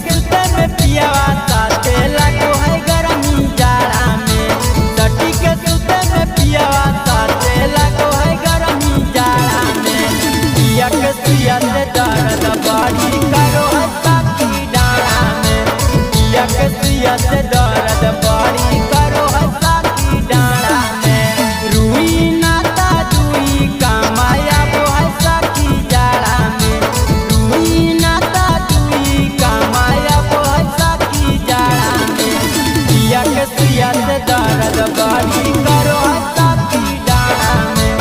सुते में पियावा साथे लागो है गरमी जाड़ा में। सटी के सुते में पियावा साथे लागो है गरमी जाड़ा में। पिया के सुइया से दर्द बड़ी करो है साकी डाँड़ा में। पिया के सुइया से दर्द बड़ी करो है साकी डाँड़ा में। रुई नाता दुई कमाया वो है साकी जाड़ा में। रुई नाता दुई कमाया वो है साकी जाड़ा में। पिया के सुइया से दर्द बड़ी करो है साकी डाँड़ा में।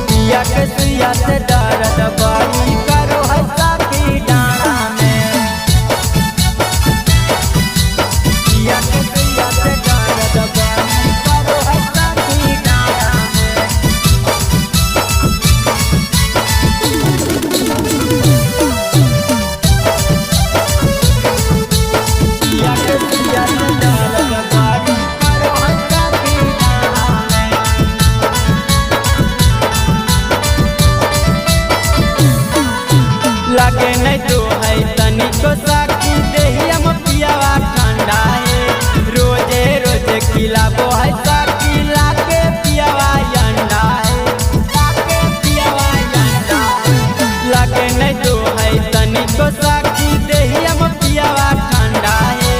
पिया के सुइया से दर्द बड़ी करो है साकी डाँड़ा में। पिया के सुइया से दर्द बड़ी करो है साकी डाँड़ा में। पिया के सुइया से दर्द बड़ी करो है साकी डाँड़ा में। लागे नहीं तो है तनिको साकी देहिया में पियावा ठंडा है। रोजे रोजे खिलाबो है साकी लाके पियावा अंडा है। लाके पियावा अंडा है। लागे नहीं तो है तनिको साकी देहिया में पियावा ठंडा है।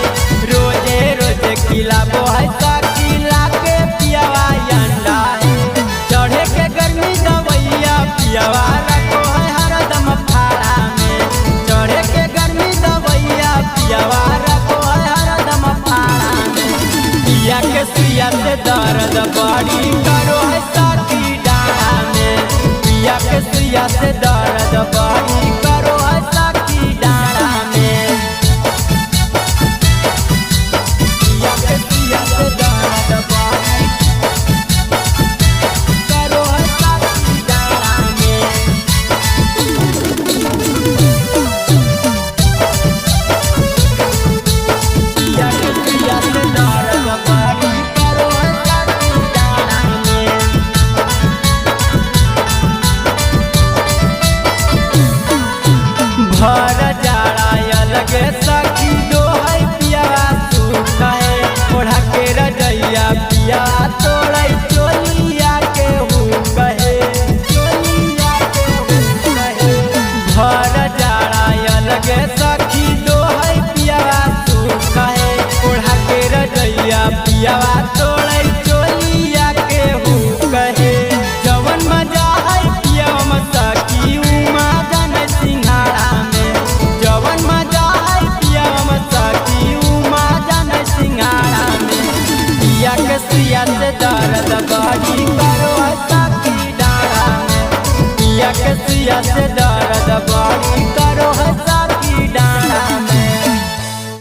रोजे रोजे खिलाबो है साकी लाके पियावा अंडा है। चढ़े के गर्मी दवैया पियावा रखो है हरदम फाड़ा में। चढ़े के गर्मी दवैया पियावा रखो है हरदम फाड़ा में। पिया के सुइया से दर्द बड़ी करो है साकी डाँड़ा में। पिया के सुइया से दर्द बड़ी करो है साकी डाँड़ा में। पिया के सुइया से दर्द बड़ी करो है साकी डाँड़ा में। पिया के सुइया से दर्द बड़ी करो है साकी डाँड़ा में। भर जाड़ा अलगे सखी दो है पियावा सूखा है। ओढ़ा के रजैया पिया तोड़ै चोलिया के हूँ कहे। चोलिया के हूँ कहे। भर जाड़ा अलगे सखी दो है पियावा सूखा है। ओढ़ा के रजैया पियावा तोड़ै चोलिया के हूँ कहे। जवन मजा है पियावा में सखी उमा जाने सिंघाड़ा में। जवन मजा है पियावा में सखी उमा जाने सिंघाड़ा में। पिया के सुइया से दर्द बड़ी करो है साकी डाँड़ा में। पिया के सुइया से दर्द बड़ी